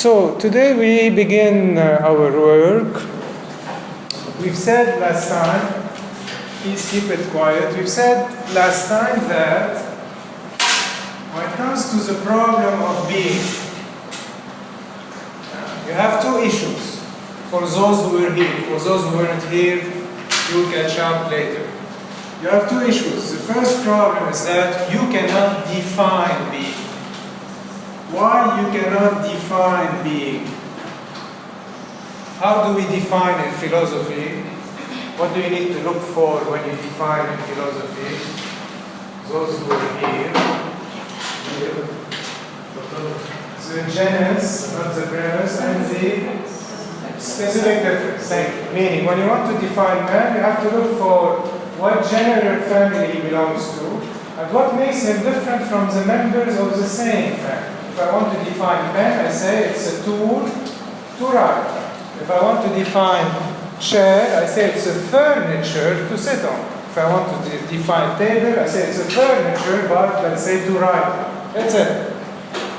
So today we begin our work. We've said last time, please keep it quiet. We've said last time that when it comes to the problem of being, you have two issues. For those who were here, for those who weren't here, you will catch up later. You have two issues. The first problem is that you cannot define being. Why you cannot define being? How do we define in philosophy? What do you need to look for when you define in philosophy? Those who are here. The genus, not the premise, and the specific difference. Meaning, when you want to define man, you have to look for what general family he belongs to, and what makes him different from the members of the same family. If I want to define pen, I say it's a tool to write. If I want to define chair, I say it's a furniture to sit on. If I want to define table, I say it's a furniture, but let's say to write. That's it.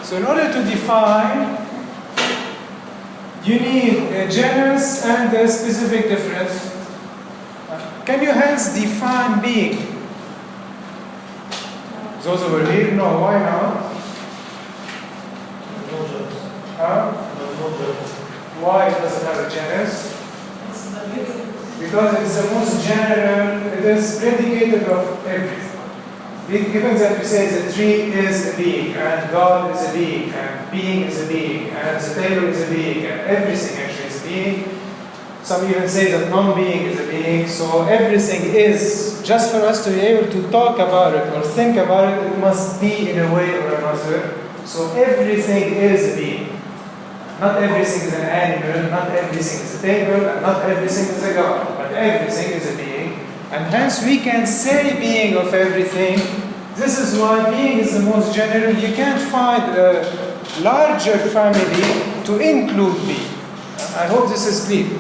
So in order to define, you need a genus and a specific difference. Can you hence define being? Those over here? No, why not? Huh? Why it doesn't have a genus? Because it's the most general, it is predicated of everything. Given that we say the tree is a being, and God is a being, and being is a being, and the table is a being, and everything actually is a being. Some even say that non-being is a being, so everything is, just for us to be able to talk about it or think about it, it must be in a way or another. So everything is a being. Not everything is an animal, not everything is a table, and not everything is a God, but everything is a being. And hence we can say being of everything. This is why being is the most general. You can't find a larger family to include being. I hope this is clear.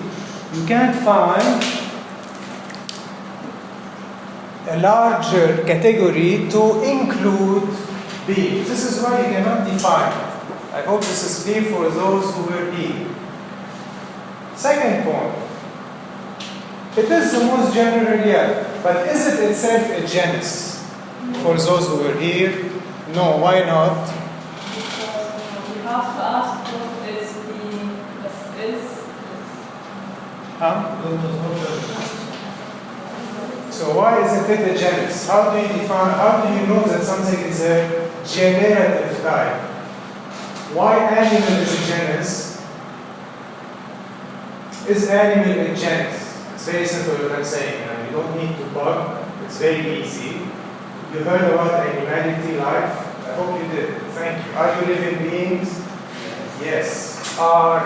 You can't find a larger category to include being. This is why you cannot define it. I hope this is clear for those who will be. Second point. It is the most general yet, but is it itself a genus? For those who were here, no, why not? Because we have to ask what is being as is. So why isn't it a genus? How do you define, how do you know that something is a generative type? Why animal is a genus? Is animal a genus? It's very simple what I'm saying. You don't need to bug. It's very easy. You heard about animality, life? I hope you did. Thank you. Are you living beings? Yes. Are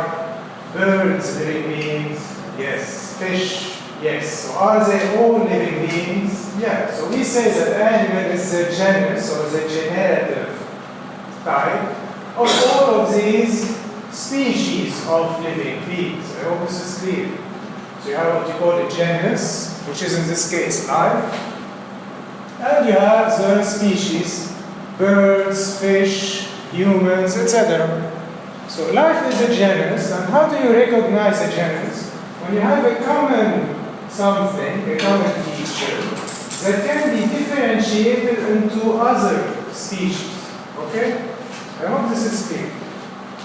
birds living beings? Yes. Fish? Yes. So are they all living beings? Yeah. So we say that animal is a genus or the generative type of all of these species of living beings. I hope this is clear. So you have what you call a genus, which is in this case life, and you have the species, birds, fish, humans, etc. So life is a genus, and how do you recognize a genus? When you have a common something, a common feature, that can be differentiated into other species. Okay? I hope this is clear.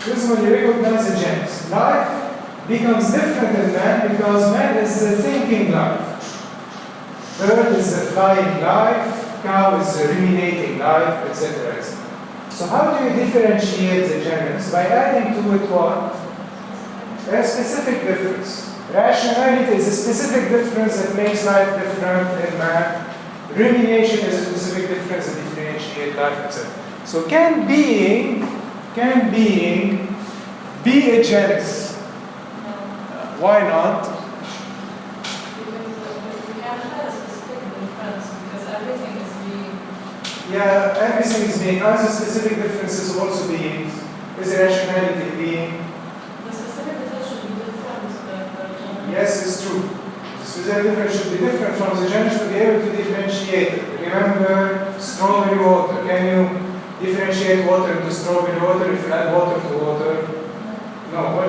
This is when you recognize a genus. Life becomes different in man because man is the thinking life. Bird is the flying life, cow is the ruminating life, etc. So how do you differentiate the genus? By adding to it what? A specific difference. Rationality is a specific difference that makes life different in man. Rumination is a specific difference that differentiates life, etc. So can being be a genus? Why not? Because we can't have a specific difference because everything is being. Yeah, everything is being. Are the specific differences also beings? Is rationality being? The specific difference should be different than the general. Yes, it's true. The specific difference should be different from the genus to be able to differentiate it. Remember strawberry water. Can you differentiate water into strawberry water if you add water to water?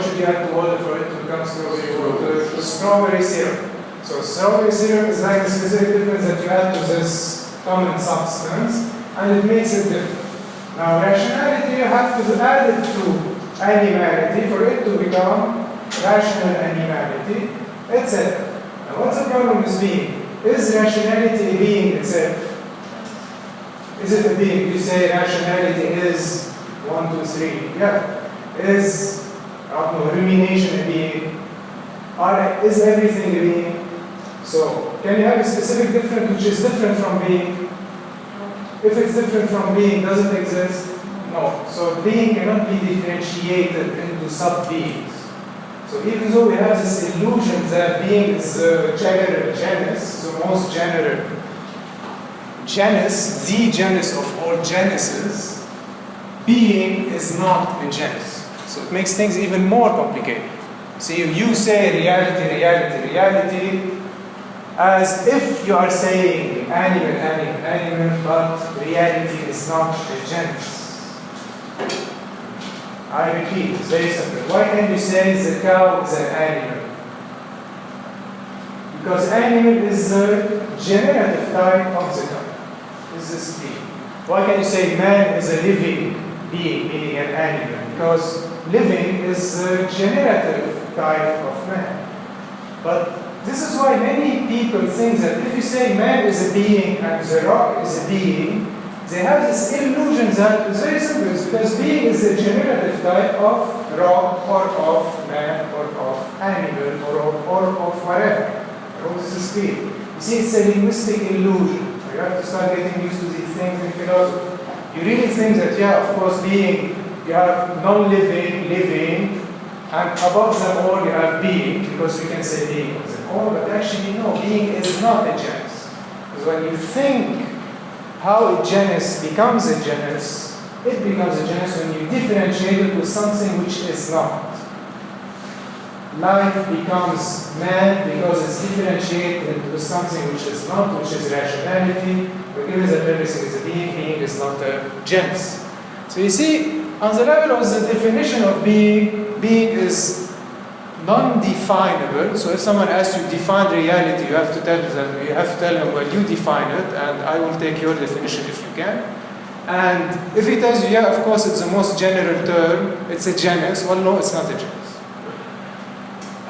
what should you add to water for it to become strawberry water? The strawberry syrup. So strawberry syrup is like a specific difference that you add to this common substance, and it makes it different. Now, rationality, you have to add it to animality for it to become rational animality, etc. Now, what's the problem with being? Is rationality a being itself? Is it a being? You say rationality is 1, 2, 3. Yeah. Is rumination a being? Or is everything a being? So, can you have a specific difference which is different from being? If it's different from being, does it exist? No. So, being cannot be differentiated into sub-beings. So, even though we have this illusion that being is a general genus, the most general genus, the genus of all genuses, being is not a genus. So, it makes things even more complicated. See, you say reality, reality, reality, as if you are saying animal, animal, animal, but reality is not a genus. I repeat, it's very simple. Why can't you say the cow is an animal? Because animal is the generative type of the cow. This is the being. Why can't you say man is a living being, meaning an animal? Because living is the generative type of man. But this is why many people think that if you say man is a being and the rock is a being, they have this illusion that it's very simple. It's because being is the generative type of rock or of man or of animal or of whatever. I hope this is clear. You see, it's a linguistic illusion. You have to start getting used to these things in philosophy. You really think that, yeah, of course, being, you have non-living, living, and above them all you have being, because we can say being of them all, but actually no, being is not a genus. Because when you think how a genus becomes a genus, it becomes a genus when you differentiate it with something which is not. Life becomes man because it's differentiated with something which is not, which is rationality, but given that everything is a being, being is not a genus. So you see, on the level of the definition of being, being is non-definable. So if someone asks you define reality, you have to tell them, well, you define it, and I will take your definition if you can. And if he tells you, yeah, of course, it's the most general term, it's a genus. Well, no, it's not a genus.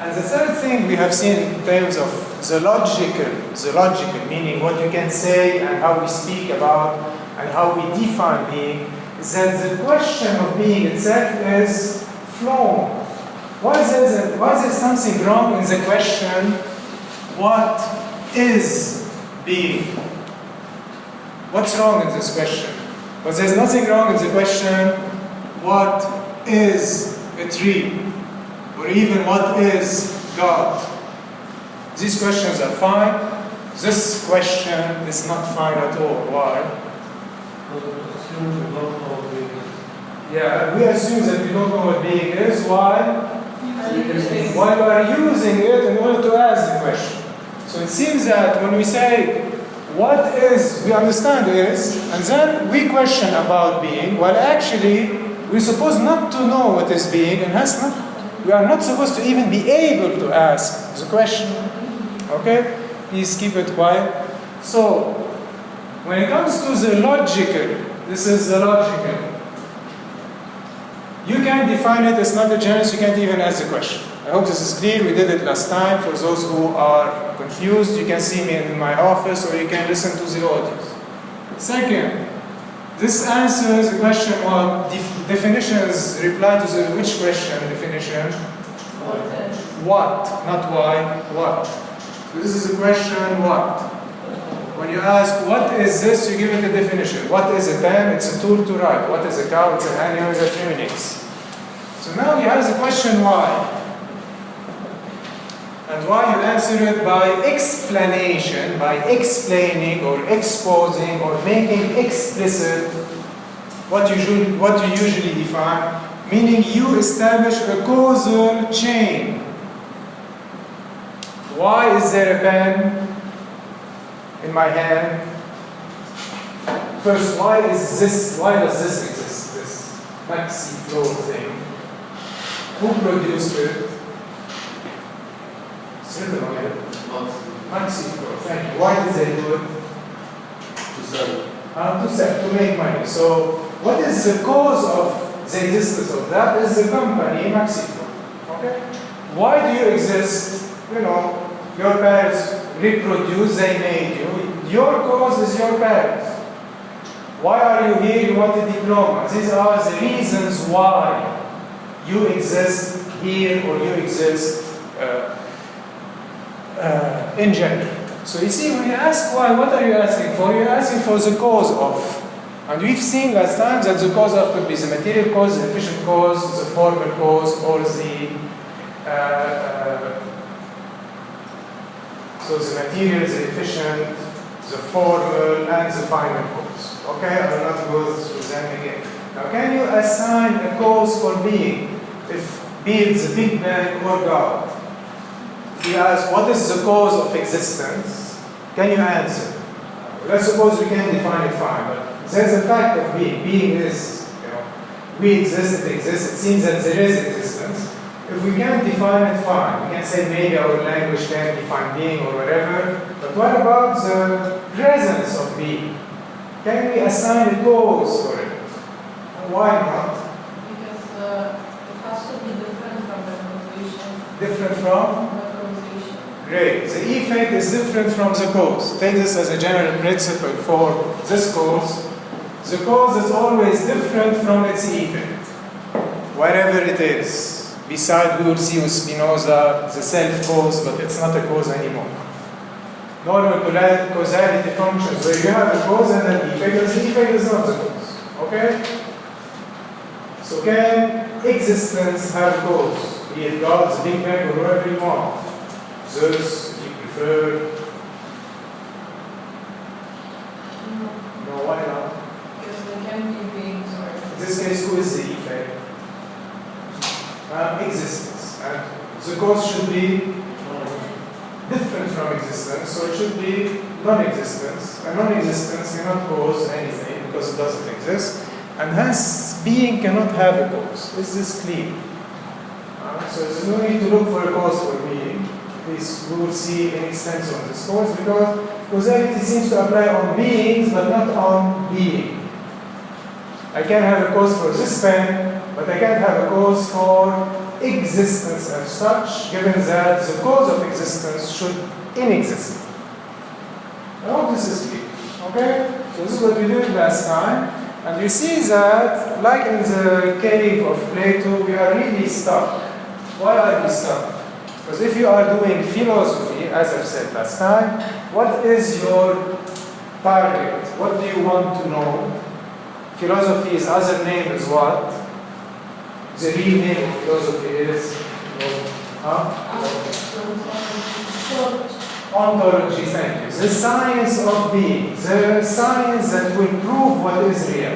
And the third thing we have seen in terms of the logical, meaning what you can say and how we speak about and how we define being, is that the question of being itself is flawed. Why is there something wrong in the question, what is being? What's wrong in this question? But there's nothing wrong in the question, what is a tree? Or even what is God? These questions are fine. This question is not fine at all. Why? Yeah, we assume that we don't know what being is. Why? Why we are using it in order to ask the question. So it seems that when we say what is, we understand is, and then we question about being, well actually we're supposed not to know what is being, and we are not supposed to even be able to ask the question. Okay? Please keep it quiet. So, when it comes to the logical, this is the logical. You can't define it as not a genus, you can't even ask the question. I hope this is clear. We did it last time. For those who are confused, you can see me in my office or you can listen to the audios. Second, this answers the question of definitions reply to the which question definition? What, not why, what. So this is a question what. When you ask what is this, you give it a definition. What is a pen? It's a tool to write. What is a cow? It's an animal that ruminates. So now you ask the question why. And why you answer it by explanation, by explaining or exposing or making explicit what you usually define, meaning you establish a causal chain. Why is there a pen in my hand? First, why does this exist, this maxi flow thing? Who produced it? It's written on it. Maxi Pro, thank you. Why did they do it? To sell, to make money. So, what is the cause of the existence of that? Is the company Maxi Pro. Okay? Why do you exist? You know, your parents reproduce, they made you. Your cause is your parents. Why are you here? You want a diploma. These are the reasons why you exist here or you exist in general. So you see, when you ask why, what are you asking for? You're asking for the cause of. And we've seen last time that the cause of could be the material cause, the efficient cause, the formal cause, or the so the material, the efficient, the formal, and the final cause. Okay, I will not go through them again. Now, can you assign a cause for being? If be it the Big Bang or God, if you ask what is the cause of existence, can you answer? Let's suppose we can define it fine, but there's a fact of being. Being is, we exist, it exists. It seems that there is existence. If we can't define it, fine. We can say maybe our language can define being or whatever. But what about the presence of being? Can we assign a cause for it? Why not? Because it has to be different from the causation. Different from? The causation. Great. The effect is different from the cause. Take this as a general principle for this cause. The cause is always different from its effect, whatever it is. Besides, we will see with Spinoza the self-cause, but it's not a cause anymore. Normal causality functions where you have a cause and an effect, and the effect is not the cause. Okay? So can existence have a cause? Be it God's Big Bang or whatever you want. Zeus, if you prefer. No, why not? Because there can be beings or... In this case, who is the effect? Existence. And the cause should be different from existence, so it should be non-existence. And non-existence cannot cause anything because it doesn't exist, and hence being cannot have a cause. Is this clear? So there's no need to look for a cause for being. Please, we will see an extension on this cause because causality seems to apply on beings but not on being. I can have a cause for this pen, but I can't have a cause for existence as such, given that the cause of existence should inexist. I hope this is clear. Okay? So this is what we did last time. And you see that, like in the cave of Plato, we are really stuck. Why are we stuck? Because if you are doing philosophy, as I've said last time, what is your target? What do you want to know? Philosophy's other name is what? The real name of philosophy is ontology, thank you. The science of being, the science that will prove what is real.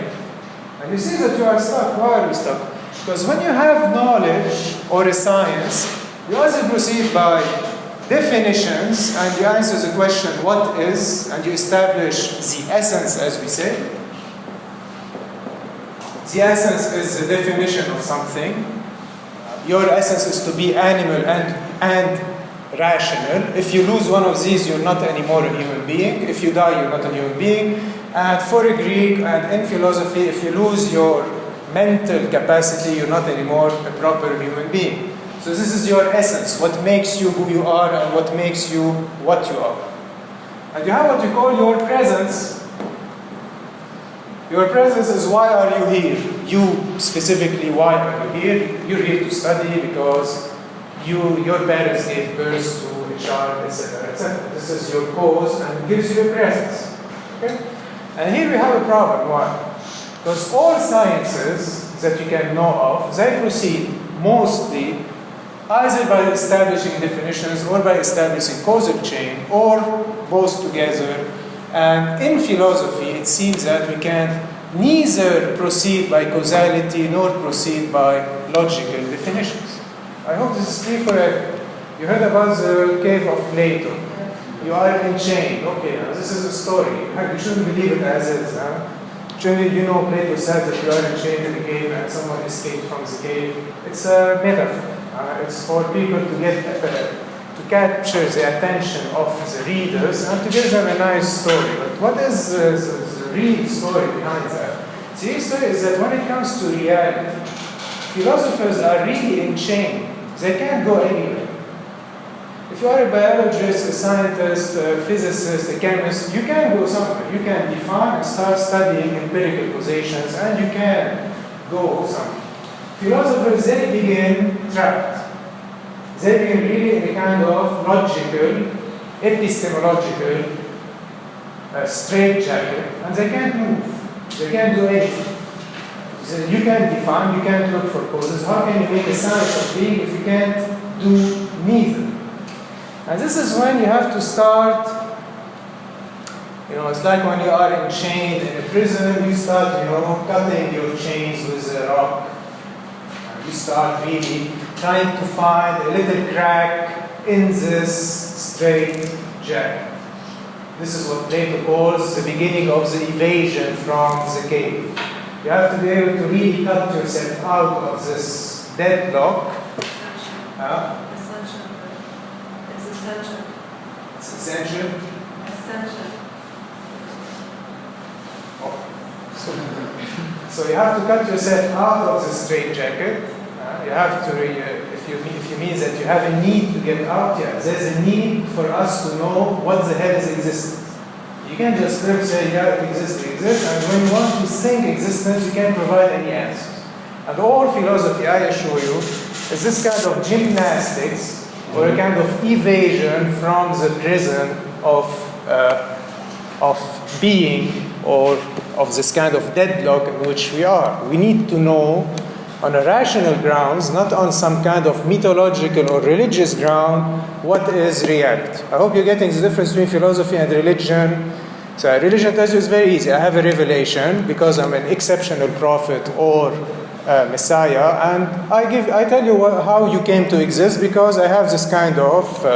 And you see that you are stuck. Why are you stuck? Because when you have knowledge or a science, you either proceed by definitions and you answer the question, what is, and you establish the essence, as we say. The essence is the definition of something. Your essence is to be animal and rational. If you lose one of these, you're not anymore a human being. If you die, you're not a human being. And for a Greek and in philosophy, if you lose your mental capacity, you're not anymore a proper human being. So this is your essence, what makes you who you are and what makes you what you are. And you have what you call your presence. Your presence is why are you here? You specifically, why are you here? You're here to study because your parents gave birth to a child, etc., etc. This is your cause and it gives you a presence. Okay? And here we have a problem. Why? Because all sciences that you can know of, they proceed mostly either by establishing definitions or by establishing causal chain or both together. And in philosophy, it seems that we can neither proceed by causality nor proceed by logical definitions. I hope this is clear for everyone. You heard about the cave of Plato. You are enchained. Okay, now this is a story. You shouldn't believe it as is. Just Actually, you know, Plato said that you are enchained in a cave and someone escaped from the cave. It's a metaphor. It's for people to get to capture the attention of the readers and to give them a nice story. But what is the real story behind that? The real story is that when it comes to reality, philosophers are really enchained. They can't go anywhere. If you are a biologist, a scientist, a physicist, a chemist, you can go somewhere. You can define and start studying empirical positions, and you can go somewhere. Philosophers, they begin trapped. They begin really in a kind of logical, epistemological straitjacket, and they can't move. They can't do anything. So you can't define, you can't look for causes. How can you make a science of being if you can't do neither? And this is when you have to start, it's like when you are enchained in a prison, you start, cutting your chains with a rock. And you start really trying to find a little crack in this straight jacket. This is what Plato calls the beginning of the evasion from the cave. You have to be able to really cut yourself out of this deadlock. Essential. It's essential. It's essential. Essential. Oh. So you have to cut yourself out of the straitjacket. You have to, if you mean that you have a need to get out, there's a need for us to know what the hell is existence. You can't just say, it exists, and when you want to think existence, you can't provide any answers. And all philosophy, I assure you, is this kind of gymnastics or a kind of evasion from the prison of being or of this kind of deadlock in which we are. We need to know on a rational grounds, not on some kind of mythological or religious ground, what is reality. I hope you're getting the difference between philosophy and religion. So religion tells you it's very easy. I have a revelation because I'm an exceptional prophet or Messiah, and I tell you how you came to exist because I have this kind of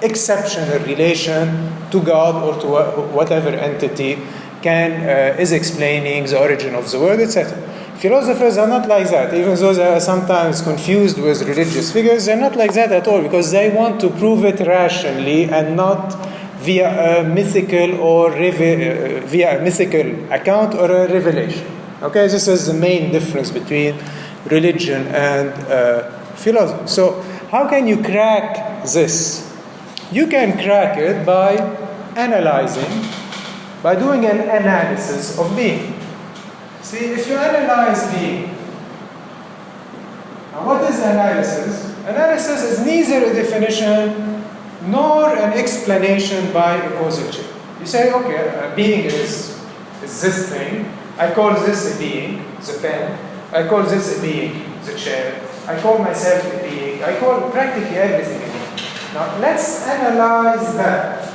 exceptional relation to God or to whatever entity is explaining the origin of the world, etc. Philosophers are not like that, even though they are sometimes confused with religious figures. They're not like that at all because they want to prove it rationally and not via a mythical or via a mythical account or a revelation. Okay, this is the main difference between religion and philosophy. So, how can you crack this? You can crack it by analyzing, by doing an analysis of being. See, if you analyze being, now what is analysis? Analysis is neither a definition nor an explanation by a causal chain. You say, okay, a being is this thing. I call this a being, the pen. I call this a being, the chair. I call myself a being. I call practically everything a being. Now, let's analyze that.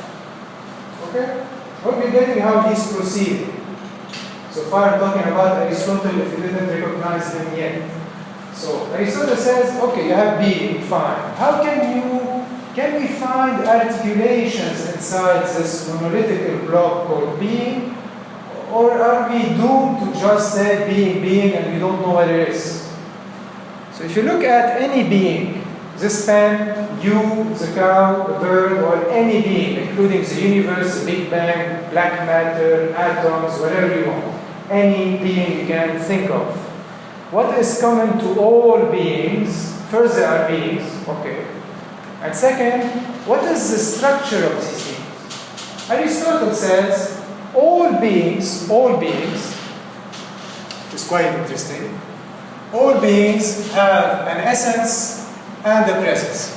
Okay? Hope you're getting how these proceed. So far, I'm talking about Aristotle, if you didn't recognize him yet. So, Aristotle says, okay, you have being, fine. How can we find articulations inside this monolithical block called being? Or are we doomed to just say being, and we don't know what it is? So if you look at any being, this pen, you, the cow, the bird, or any being, including the universe, the Big Bang, black matter, atoms, whatever you want, any being you can think of. What is common to all beings? First, there are beings, okay. And second, what is the structure of these beings? Aristotle says, all beings, which is quite interesting, all beings have an essence and a presence.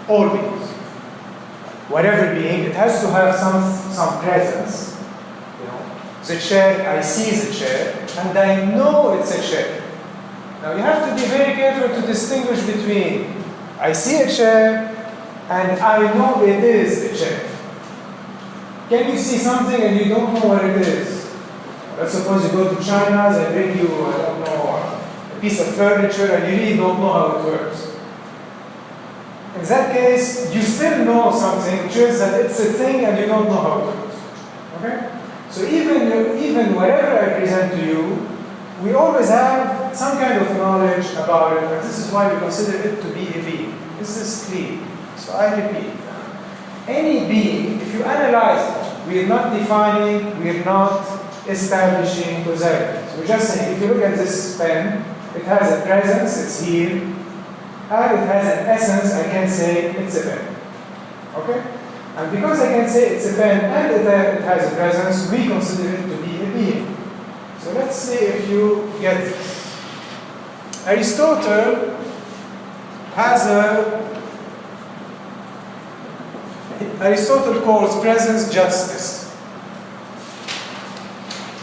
All beings. Whatever being, it has to have some presence. The chair, I see the chair, and I know it's a chair. Now you have to be very careful to distinguish between I see a chair and I know it is a chair. Can you see something and you don't know what it is? Let's suppose you go to China, they bring you, I don't know, a piece of furniture and you really don't know how it works. In that case, you still know something, which is that it's a thing and you don't know how it works. Okay? So even whatever I present to you, we always have some kind of knowledge about it, and this is why we consider it to be a being. This is clear. So I repeat, any being, if you analyze it, we are not defining, we are not establishing causality. So we're just saying, if you look at this pen, it has a presence, it's here, and it has an essence, I can say it's a pen. Okay? And because I can say it's a pen and it has a presence, we consider it to be a being. So let's see if you get this. Aristotle Aristotle calls presence justice.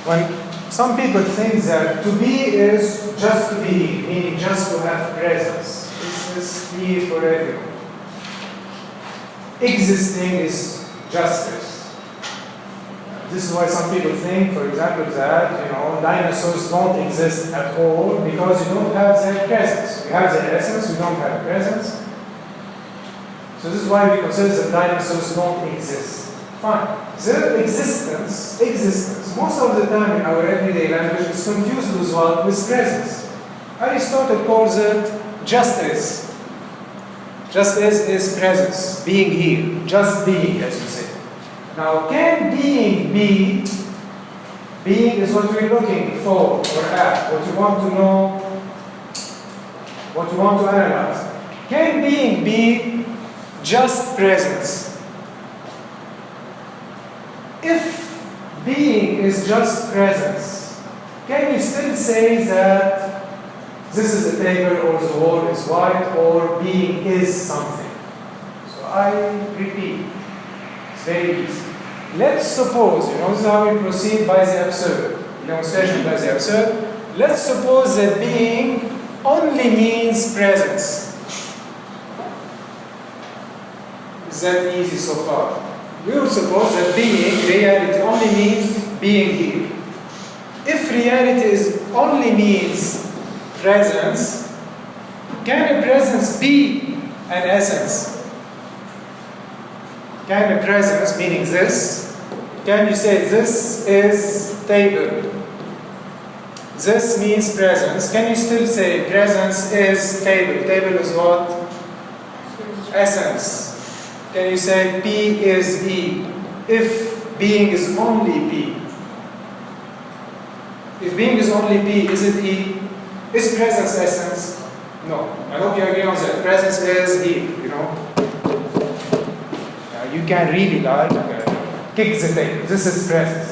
When some people think that to be is just to be, meaning just to have presence. This is clear for everyone. Existing is justice. This is why some people think, for example, that dinosaurs don't exist at all because you don't have their presence. We have their essence, we don't have presence. So this is why we consider that dinosaurs don't exist. Fine. Their existence, most of the time in our everyday language is confused with what? With presence. Aristotle calls it justice. Just as is presence, being here, just being, as you say. Now, can being be? Being is what we're looking for or at, what you want to know, what you want to analyze. Can being be just presence? If being is just presence, can you still say that this is a table or the wall is white or being is something? So I repeat, it's very easy. Let's suppose, this is how we proceed by the absurd, demonstration by the absurd. Let's suppose that being only means presence. Is that easy so far? We will suppose that being, reality, only means being here. If reality only means presence, can a presence be an essence? Can a presence, meaning this, can you say this is table? This means presence. Can you still say presence is table? Table is what? Essence. Can you say P is E? If being is only P. If being is only P, is it E? Is presence essence? No. I hope you agree on that. Presence is E, you can really kick the table. This is presence.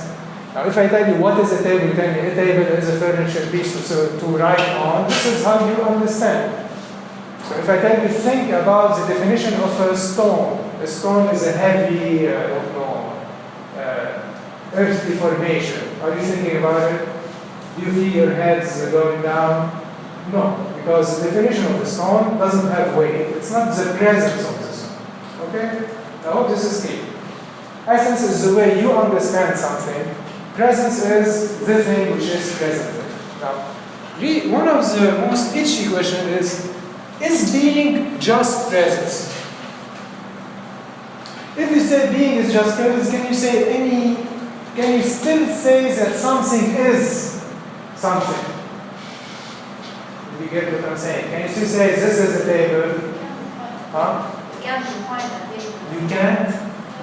Now if I tell you what is a table, you tell me a table is a furniture piece to write on. This is how you understand. So if I tell you, think about the definition of a stone. A stone is a heavy, earthy formation. Are you thinking about it? Do you feel your heads going down? No, because the definition of the stone doesn't have weight. It's not the presence of the stone. Okay? I hope this is clear. Essence is the way you understand something. Presence is the thing which is present. Now, one of the most itchy questions is being just presence? If you say being is just presence, can you still say that something is something? You get what I'm saying? Can you still say this is a table? Huh? You can't define that table. You can't?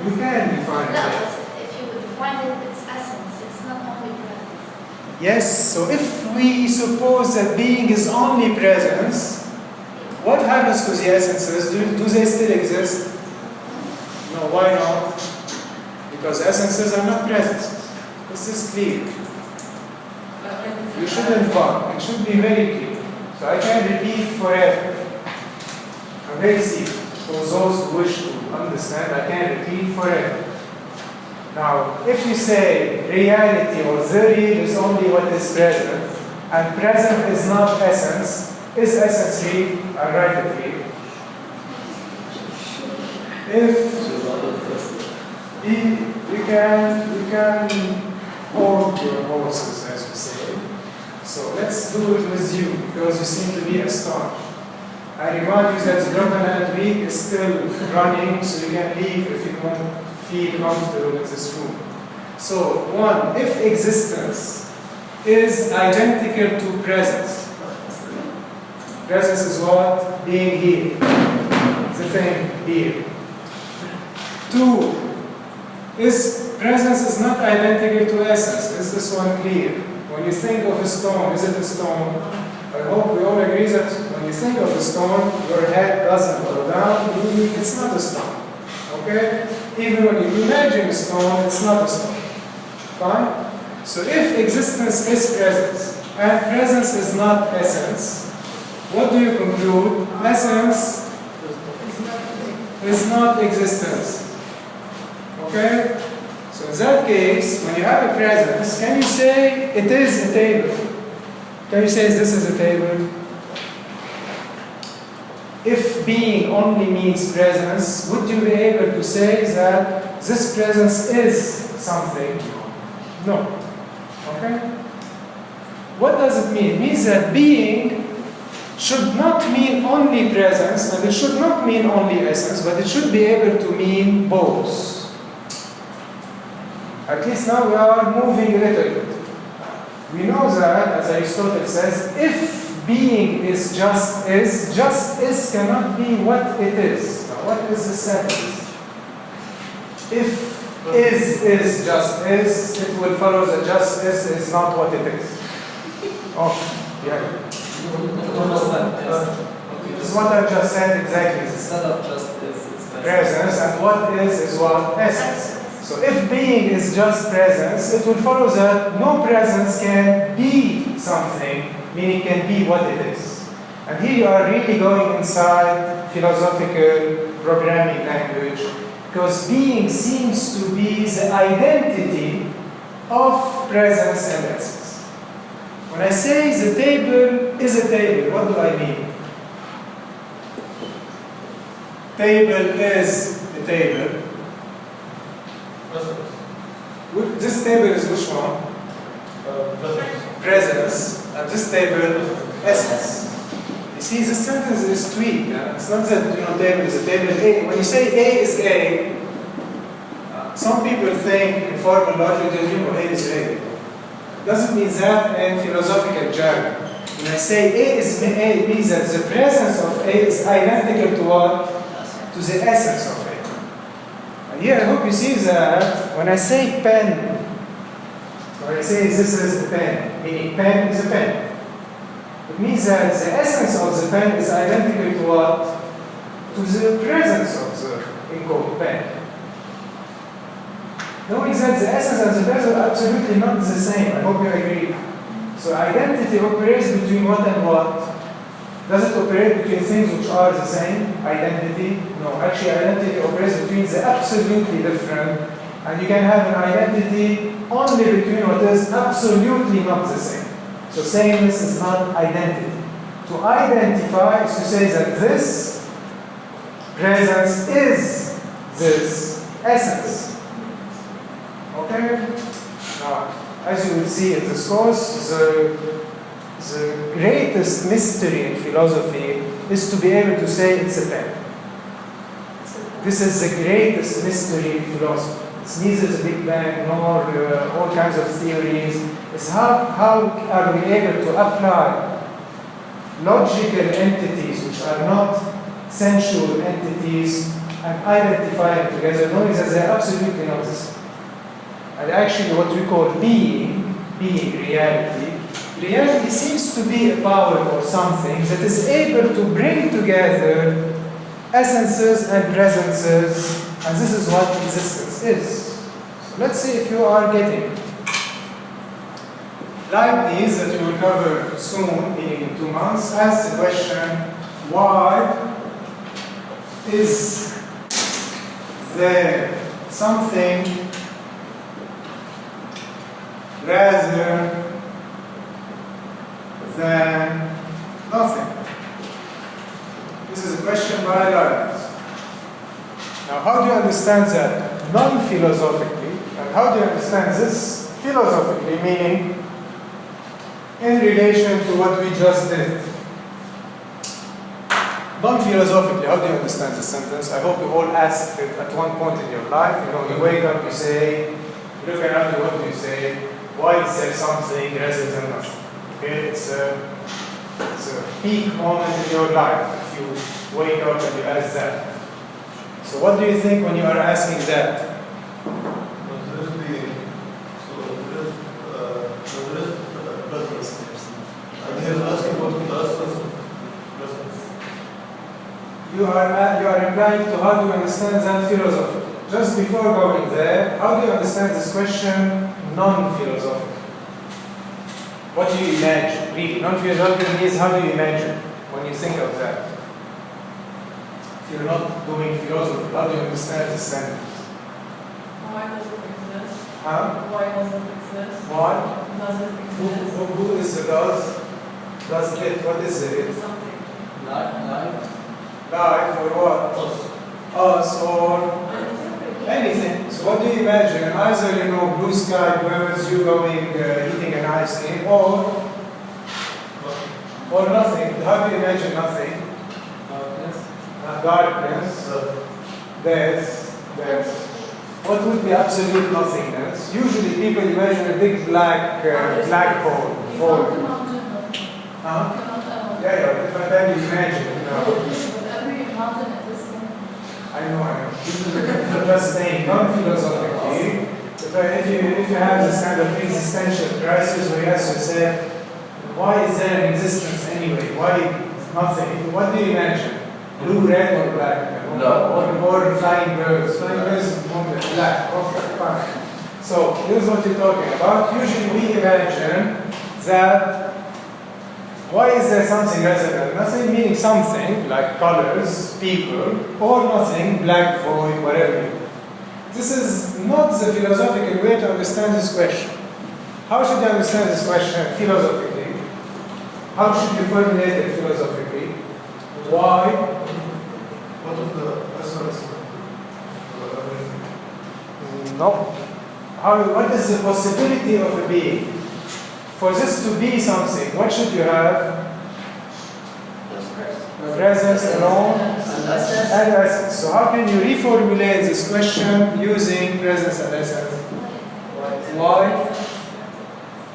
You can define No, it. if you define it, it's essence. It's not only presence. Yes, so if we suppose that being is only presence, what happens to the essences? Do they still exist? No, why not? Because essences are not presences. This is clear. You shouldn't bug. It should be very clear. So I can repeat forever. I'm very serious. For those who wish to understand, I can repeat forever. Now, if you say reality or the real is only what is present, and present is not essence, is essence real? I write it here. If you can hold your horses, as you say. So let's do it with you, because you seem to be astonished. I remind you that the Groenland week is still running, so you can leave if you don't feel comfortable in this room. So, one, if existence is identical to presence, presence is what? Being here. The thing here. Two, is presence is not identical to essence. Is this one clear? When you think of a stone, is it a stone? I hope we all agree that when you think of a stone, your head doesn't go down, meaning it's not a stone. Okay? Even when you imagine a stone, it's not a stone. Fine? So if existence is presence, and presence is not essence, what do you conclude? Essence is not existence. Okay? So in that case, when you have a presence, can you say it is a table? Can you say this is a table? If being only means presence, would you be able to say that this presence is something? No. Okay? What does it mean? It means that being should not mean only presence, and it should not mean only essence, but it should be able to mean both. At least now we are moving a little bit. We know that, as Aristotle says, if being is, just is cannot be what it is. Now, what is the sentence? If is just is, it will follow that just is not what it is. Oh, yeah. This is what I just said exactly. Instead of just is, it's presence, and what is what essence. So if being is just presence, it will follow that no presence can be something, meaning can be what it is. And here you are really going inside philosophical programming language, because being seems to be the identity of presence and essence. When I say the table is a table, what do I mean? Table is a table. This table is which one? Presence. And this table, essence. You see, this sentence is tweaked. It's not that table is a table A. When you say A is A, some people think in formal logic that A is A. It doesn't mean that in philosophical jargon. When I say A is A, it means that the presence of A is identical to what? To the essence of A. And here I hope you see that when I say pen, when I say this is a pen, meaning pen is a pen. It means that the essence of the pen is identical to what? To the presence of the ink pen. Knowing that the essence and the presence are absolutely not the same. I hope you agree. So identity operates between what and what? Does it operate between things which are the same? Identity? No. Actually, identity operates between the absolutely different, and you can have an identity only between what is absolutely not the same. So sameness is not identity. To identify is to say that this presence is this essence. Okay? Now, as you will see in this course, the greatest mystery in philosophy is to be able to say it's a pen. This is the greatest mystery in philosophy. It's neither the Big Bang nor all kinds of theories. It's how are we able to apply logical entities which are not sensual entities and identify them together, knowing that they're absolutely not the same. And actually what we call being reality, reality seems to be a power or something that is able to bring together essences and presences, and this is what existence is. So let's see if you are getting it. Leibniz, that we will cover soon, meaning in 2 months, asks the question, why is there something rather than nothing? This is a question by Leibniz. Now, how do you understand that non-philosophically, and how do you understand this philosophically, meaning in relation to what we just did? Non-philosophically, how do you understand this sentence? I hope you all asked it at one point in your life. You wake up, you say, look around you, what do you say? Why is there something rather than nothing? Okay, it's a peak moment in your life if you wake up and you ask that. So what do you think when you are asking that? You are implying to how do you understand that philosophy. Just before going there, how do you understand this question non-philosophical? What do you imagine? Really, non-philosophical means how do you imagine when you think of that? If you're not doing philosophy, how do you understand this sentence? Why does it exist? Huh? Why does it exist? Why? Does it exist? Who is the does? Does it? What is it? Something. Life. Life or what? Us or anything. So what do you imagine? Either, blue sky, birds, you going eating an ice cream, or nothing. How do you imagine nothing? Darkness. There's. What would be absolute nothingness? Usually people imagine a big black hole. Void. Huh? Yeah, if I tell you imagine, I know. Just saying, non-philosophically, if you have this kind of existential crisis where you ask yourself, why is there an existence anyway? Why nothing? What do you imagine? Blue, red, or black? No. Or flying birds. Flying birds is black. Okay, fine. So here's what you're talking about. Usually we imagine that why is there something rather than nothing, meaning something like colors, people, or nothing, black, void, whatever you want. This is not the philosophical way to understand this question. How should you understand this question philosophically? How should you formulate it philosophically? Why? What is the essence? No. What is the possibility of a being? For this to be something, what should you have? Presence alone and essence. So how can you reformulate this question using presence and essence? Why?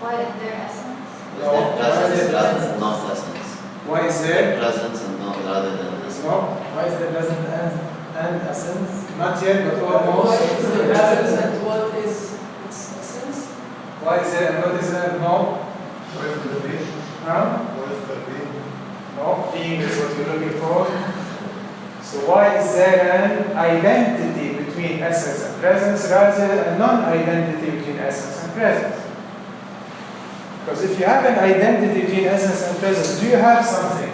Why is there essence? No. Presence rather than not essence. Why is there? Presence and not rather than essence. No. Why is there present and essence? Not yet, but What almost. is the presence and what is its essence? Why is there? What is there? No. Why is there being? Huh? Why is there being? No. Being is what you're looking for. So why is there an identity between essence and presence rather than a non-identity between essence and presence? Because if you have an identity between essence and presence, do you have something?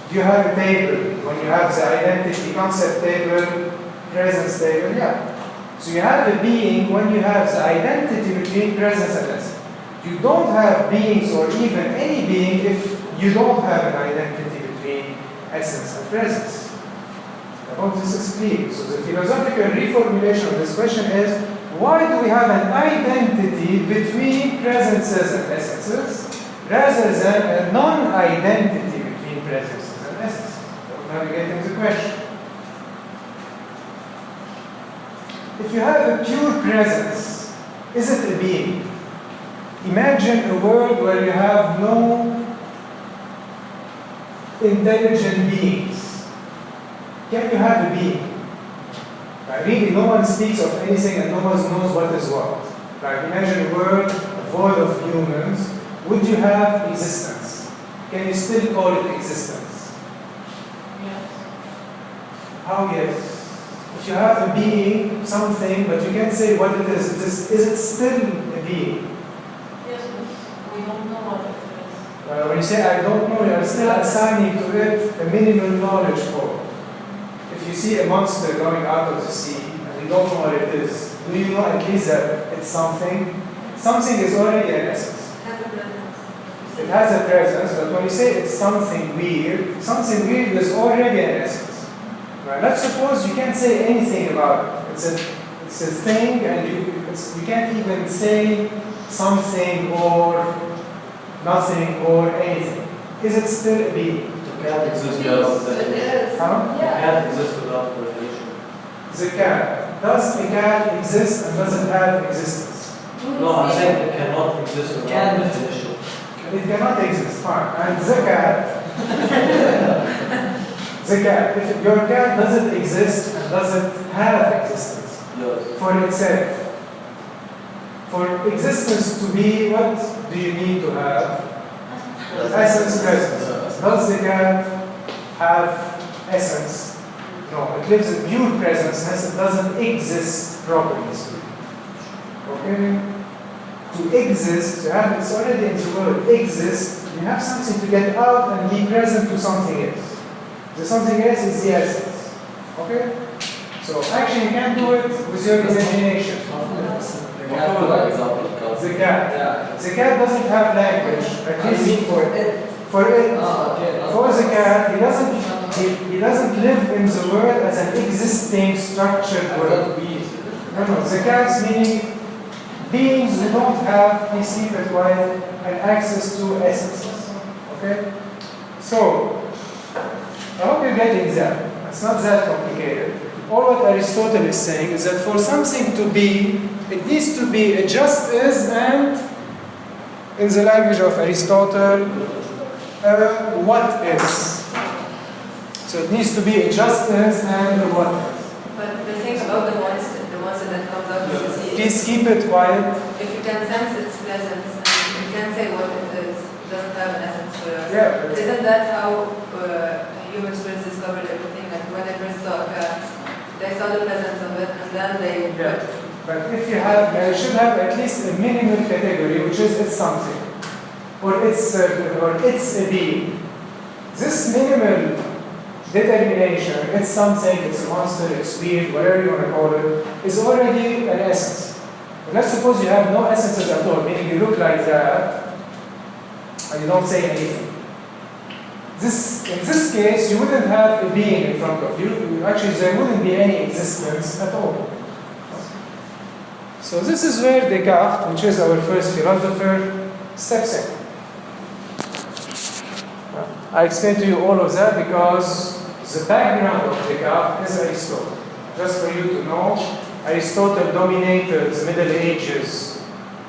Do you have a table? When you have the identity concept table, presence table, yeah. So you have a being when you have the identity between presence and essence. You don't have beings or even any being if you don't have an identity between essence and presence. I hope this is clear. So the philosophical reformulation of this question is, why do we have an identity between presences and essences rather than a non-identity between presences and essences? Now we're getting the question. If you have a pure presence, is it a being? Imagine a world where you have no intelligent beings. Can you have a being? Really, no one speaks of anything and no one knows what is what. Imagine a world void of humans. Would you have existence? Can you still call it existence? Yes. How yes? If you have a being, something, but you can't say what it is it still a being? Yes, but we don't know what it is. When you say I don't know, you are still assigning to it a minimum knowledge for. If you see a monster going out of the sea and you don't know what it is, do you know at least that it's something? Something is already an essence. It has a presence, but when you say it's something weird is already an essence. Right? Let's suppose you can't say anything about it. It's a thing, and you can't even say something or nothing or anything. Is it still a being? It can't exist without It is. Huh? It can't exist without creation. The cat. does a cat exist and does it have existence? No, I'm saying it cannot exist without Can. definition. It cannot exist, fine. And the cat, if your cat doesn't exist and doesn't have existence Yes. for itself, for existence to be, what do you need to have? Essence, presence. Does the cat have essence? No, it lives in pure presence, hence it doesn't exist properly speaking. Okay? To exist, to have, it's already in the word, exist, you have something to get out and be present to something else. The something else is the essence. Okay? So actually you can do it with your imagination. The cat. The cat doesn't have language, at least for it. For the cat, he doesn't live in the world as an existing structured world. No, the cat's meaning beings who don't have, please keep it quiet, an access to essences. Okay? So, I hope you're getting that. It's not that complicated. All what Aristotle is saying is that for something to be, it needs to be a just is and, in the language of Aristotle, what is. So it needs to be a just is and a what is. But the thing about the ones that comes up is Please keep it quiet. if you can sense its presence and you can say what it is, it doesn't have an essence for us. Yeah. Isn't that how humans first discovered everything? Like when they first saw a cat, they saw the presence of it and then they Yeah. But if you have, you should have at least a minimal category, which is it's something, or it's a being. This minimal determination, it's something, it's a monster, it's weird, whatever you want to call it, is already an essence. But let's suppose you have no essences at all, meaning you look like that, and you don't say anything. In this case, you wouldn't have a being in front of you. Actually, there wouldn't be any existence at all. So this is where Descartes, which is our first philosopher, steps in. I explained to you all of that because the background of Descartes is Aristotle. Just for you to know, Aristotle dominated the Middle Ages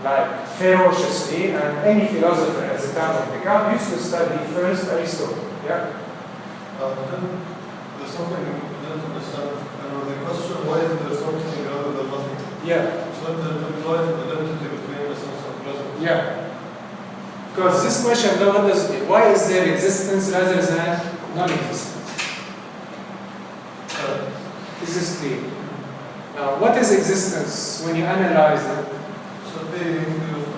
like ferociously, and any philosopher at the time of Descartes used to study first Aristotle. Yeah? Then there's something I didn't understand. The question, why is there something rather than nothing? Yeah. So that implies an identity between essence and presence. Yeah. Because this question, though, why is there existence rather than non-existence? Is this clear? Now, what is existence when you analyze it? So the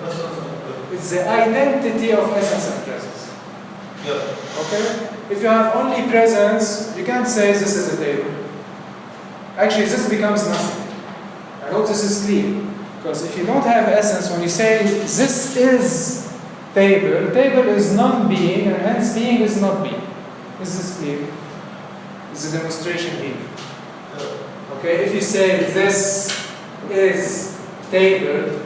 essence and presence. It's the identity of essence and presence. Yeah. Okay? If you have only presence, you can't say this is a table. Actually, this becomes nothing. I hope this is clear. Because if you don't have essence, when you say this is table is non-being, and hence being is not being. Is this clear? Is a demonstration here. Yeah. Okay, if you say this is table,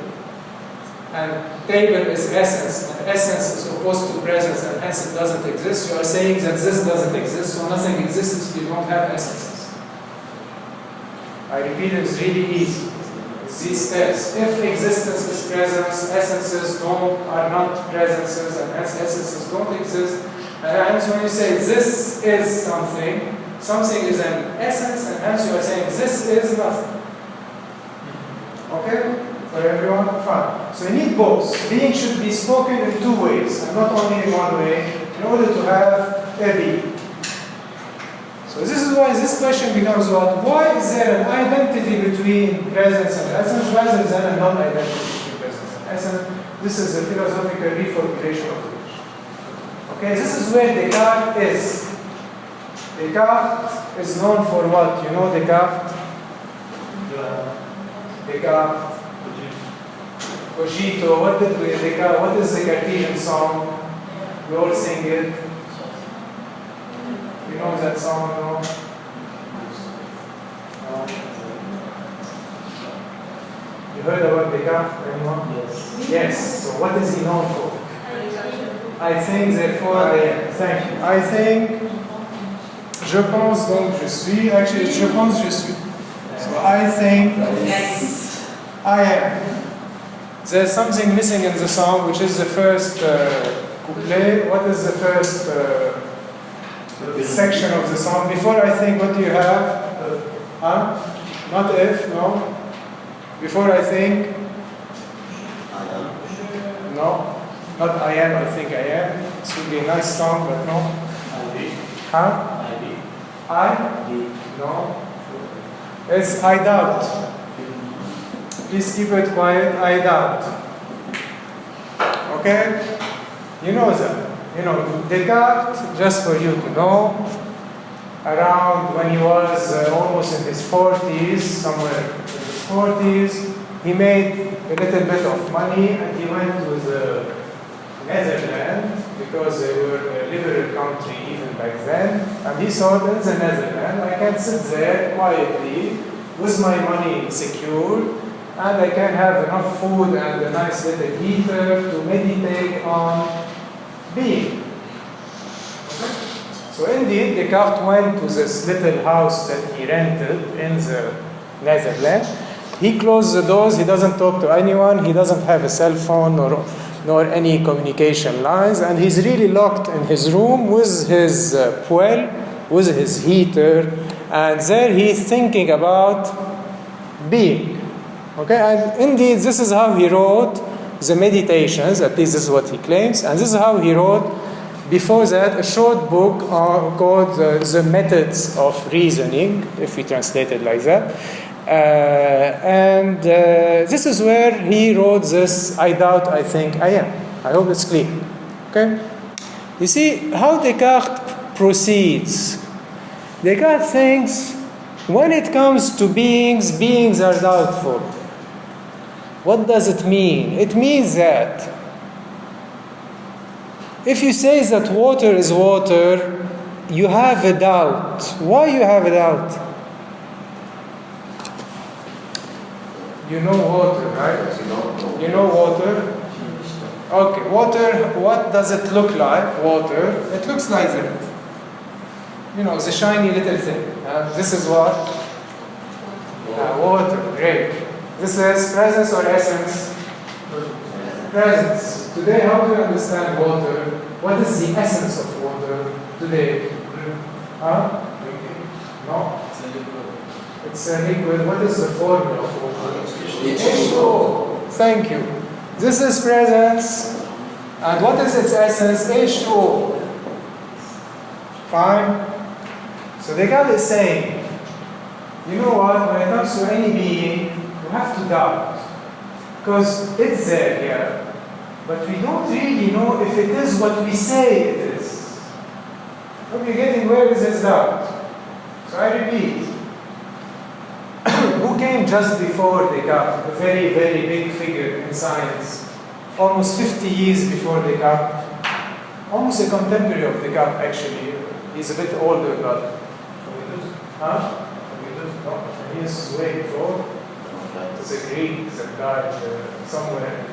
and table is essence, and essence is opposed to presence, and hence it doesn't exist, you are saying that this doesn't exist, so nothing exists if you don't have essences. I repeat, it's really easy. It's these steps. If existence is presence, essences are not presences, and hence essences don't exist. And hence when you say this is something, something is an essence, and hence you are saying this is nothing. Okay? For everyone? Fine. So you need both. Being should be spoken in two ways, and not only in one way, in order to have a being. So this is why this question becomes what? Why is there an identity between presence and essence rather than a non-identity between presence and essence? This is a philosophical reformulation of the question. Okay, this is where Descartes is. Descartes is known for what? You know Descartes? Descartes. Cogito. What is the Cartesian song? We all sing it. You know that song, no? You heard about Descartes, anyone? Yes. Yes. So what is he known for? I think, therefore I am. Thank you. I think, je pense donc je suis. Actually, je pense je suis. So I think Yes. I am. There's something missing in the song, which is the first couplet. What is the first section of the song? Before I think, what do you have? Huh? Not if, no. Before I think, no. Not I am, I think I am. This would be a nice song, but no. Huh? I? No. It's I doubt. Please keep it quiet. I doubt. Okay? You know that. You know, Descartes, just for you to know, around when he was almost in his 40s, somewhere in his 40s, he made a little bit of money and he went to the Netherlands because they were a liberal country even back then. And he thought, in the Netherlands, I can sit there quietly with my money secured and I can have enough food and a nice little heater to meditate on being. So indeed, Descartes went to this little house that he rented in the Netherlands. He closed the doors, he doesn't talk to anyone, he doesn't have a cell phone nor any communication lines, and he's really locked in his room with his poêle, with his heater, and there he's thinking about being. Okay, and indeed, this is how he wrote the meditations, at least this is what he claims, and this is how he wrote, before that, a short book called The Methods of Reasoning, if we translate it like that. And this is where he wrote this, I doubt, I think, I am. I hope it's clear. Okay? You see how Descartes proceeds. Descartes thinks, when it comes to beings, beings are doubtful. What does it mean? It means that if you say that water is water, you have a doubt. Why you have a doubt? You know water, right? You know water? Okay, water, what does it look like? Water, it looks like that. You know, the shiny little thing. This is what? Water, great. This is presence or essence? Presence. Today, how do you understand water? What is the essence of water today? Huh? No? It's a liquid. What is the formula of water? H2O. Thank you. This is presence. And what is its essence? H2O. Fine. So Descartes is saying, you know what? When it comes to any being, you have to doubt. Because it's there, yeah. But we don't really know if it is what we say it is. Hope you're getting where is this doubt. So I repeat. Who came just before Descartes? A very, very big figure in science. Almost 50 years before Descartes. Almost a contemporary of Descartes, actually. He's a bit older, but... Huh? No, he is way before. It's a Greek that died somewhere.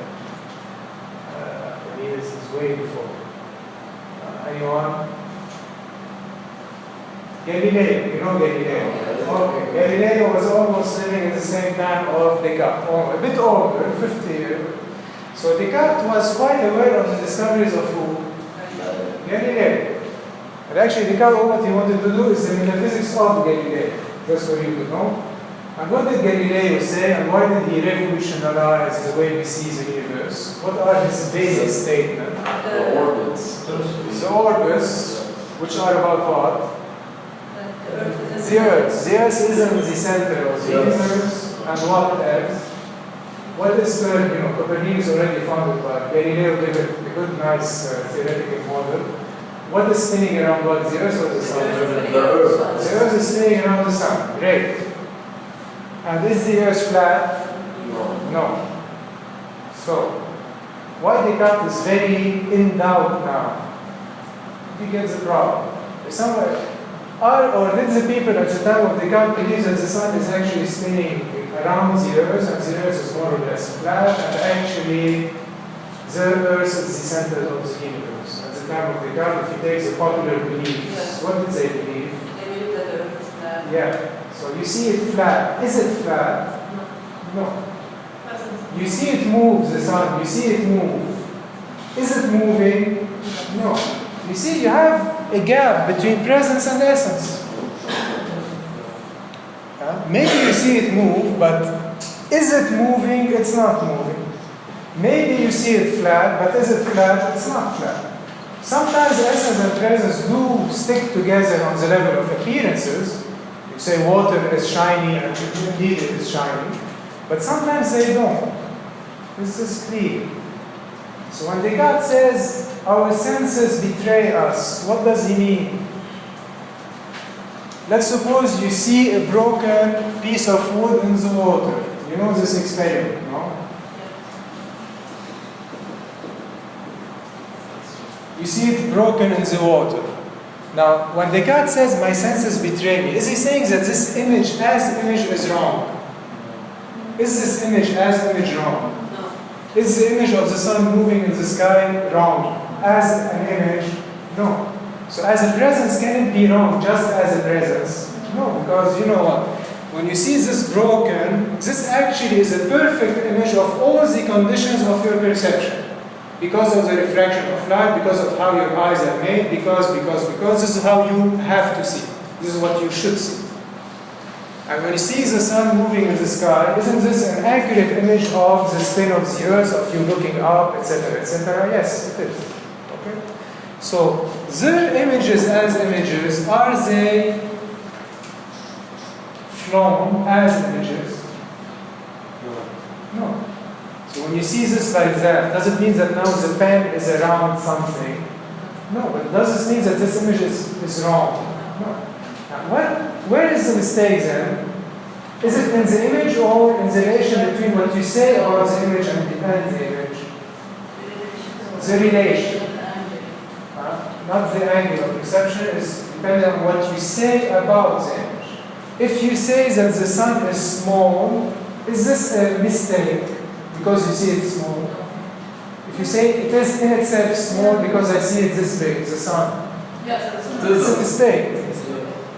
He is way before. Anyone? Galileo, you know Galileo? Okay, Galileo was almost living at the same time of Descartes, a bit older, 50 years. So Descartes was quite aware of the discoveries of who? Galileo. And actually Descartes, what he wanted to do is the metaphysics of Galileo, just for you to know. And what did Galileo say, and why did he revolutionize the way we see the universe? What are his basic statements? The orbits. The orbits, which are about what? The Earth. The Earth is in the center of the universe, and what else? What is Copernicus already found it, but Galileo gave it a good, nice theoretical model. What is spinning around what? The Earth or the Sun? The Earth. The Earth is spinning around the Sun. Great. And is the Earth flat? No. So, why Descartes is very in doubt now? He gets the problem. If somewhere, or did the people at the time of Descartes believe that the Sun is actually spinning around the Earth, and the Earth is more or less flat, and actually the Earth is the center of the universe? At the time of Descartes, if he takes the popular beliefs, what did they believe? They believe that the Earth is flat. Yeah. So you You see it flat. Is it flat? No. You see it move, the sun. You see it move. Is it moving? No. You see, you have a gap between presence and essence. Maybe you see it move, but is it moving? It's not moving. Maybe you see it flat, but is it flat? It's not flat. Sometimes essence and presence do stick together on the level of appearances. You say water is shiny and indeed it is shiny, but sometimes they don't. This is clear. So when Descartes says our senses betray us, what does he mean? Let's suppose you see a broken piece of wood in the water. You know this experiment, no? You see it broken in the water. Now, when Descartes says my senses betray me, is he saying that this image as image is wrong? Is this image as image wrong? No. Is the image of the sun moving in the sky wrong? As an image? No. So as a presence, can it be wrong just as a presence? No, because you know what? When you see this broken, this actually is a perfect image of all the conditions of your perception. Because of the refraction of light, because of how your eyes are made, because this is how you have to see. This is what you should see. And when you see the sun moving in the sky, isn't this an accurate image of the spin of the earth, of you looking up, etc., etc.? Yes, it is. Okay? So, their images as images, are they flown as images? No. So when you see this like that, does it mean that now the pen is around something? No, but does this mean that this image is wrong? No. Now, where is the mistake then? Is it in the image or in the relation between what you say about the image and the image? The relation. Not the angle of perception, is dependent on what you say about the image. If you say that the sun is small, is this a mistake because you see it small? If you say it is in itself small because I see it this big, the sun, it's a mistake.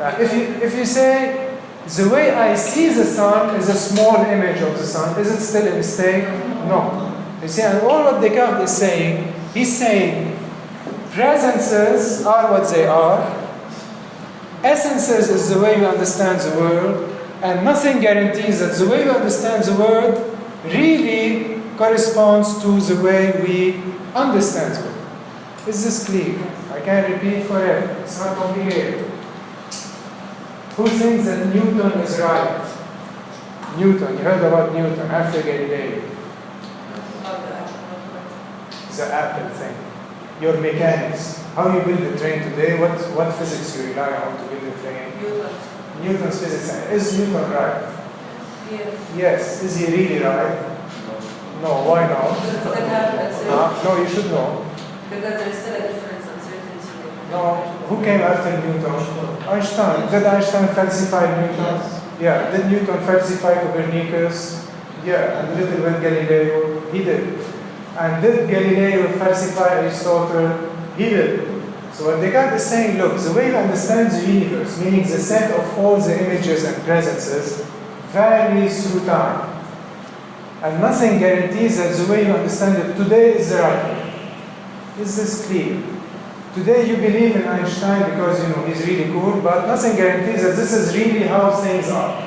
If you say the way I see the sun is a small image of the sun, is it still a mistake? No. You see, and all what Descartes is saying, he's saying presences are what they are, essences is the way you understand the world, and nothing guarantees that the way you understand the world really corresponds to the way we understand the world. Is this clear? I can repeat forever. It's not complicated. Who thinks that Newton is right? Newton, you heard about Newton after Galileo. The apple thing. Your mechanics. How you build a train today, what physics you rely on to build a train? Newton's physics. Is Newton right? Yes. Is he really right? No, why not? No, you should know. Because there's still a difference uncertainty. No, who came after Newton? Einstein. Did Einstein falsify Newton? Yeah. Did Newton falsify Copernicus? Yeah. And little bit Galileo? He did. And did Galileo falsify Aristotle? He did. So what Descartes is saying, look, the way you understand the universe, meaning the set of all the images and presences, varies through time. And nothing guarantees that the way you understand it today is the right way. Is this clear? Today you believe in Einstein because he's really cool, but nothing guarantees that this is really how things are.